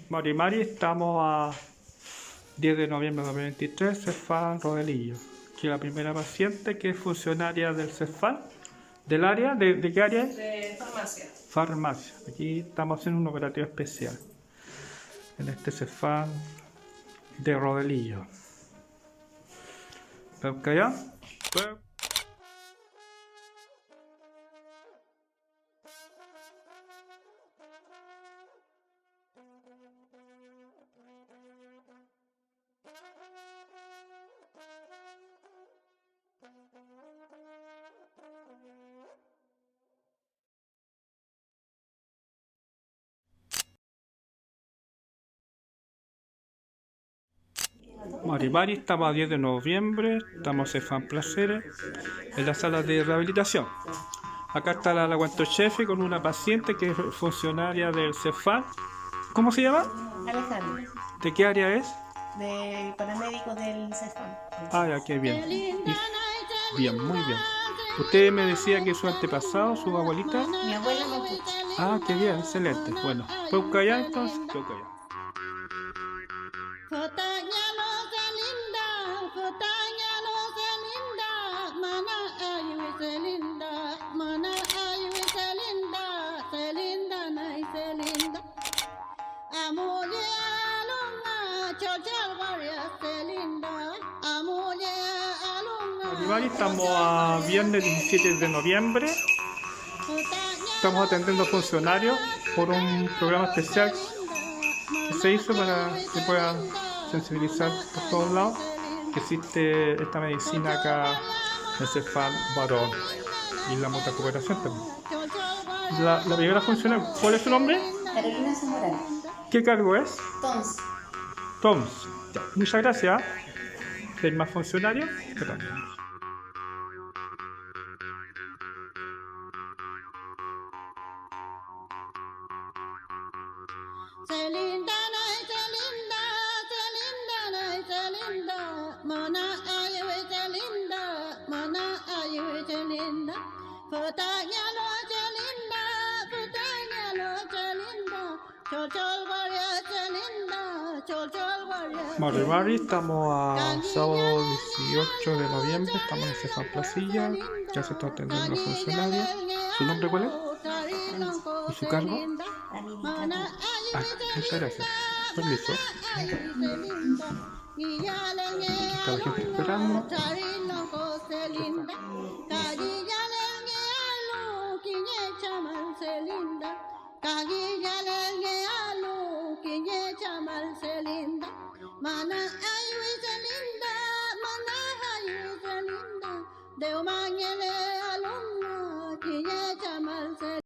Mari Mari, estamos a 10 de noviembre de 2023, CEFAM Rodelillo. Aquí la primera paciente que es funcionaria del CEFAM, del área, ¿de qué área es? De farmacia. Farmacia. Aquí estamos haciendo un operativo especial en este CEFAM de Rodelillo. ¿Estás callado? Mari Mari, estamos a 10 de noviembre, estamos en CEFAM Placeres, en la sala de rehabilitación. Acá está la aguantochefe con una paciente que es funcionaria del CEFAM. ¿Cómo se llama? Alejandra, ¿De qué área es? del paramédico del CEFAM. Ah, ya, qué bien. Bien, muy bien. Usted me decía que su antepasado, su abuelita. Mi abuela mapuche. Ah, qué bien, excelente. Bueno, ¿puedo buscar allá entonces? Puedo buscar allá. Estamos a viernes 17 de noviembre. Estamos atendiendo funcionarios por un programa especial que se hizo para que puedan sensibilizar por todos lados que existe esta medicina acá en el CEFAM varón y la mutua cooperación también. La primera funcionaria, ¿cuál es su nombre? Carolina Zamorano. ¿Qué cargo es? Tons. Toms. Ya, muchas gracias. ¿Hay más funcionarios? Perdón. Mari Mari, estamos a sábado 18 de noviembre, estamos en CEFAM Placilla, ya se está atendiendo una funcionaria. ¿Su nombre cuál es? ¿Y su cargo? Ah, muchas gracias. Permiso. Está la gente esperando.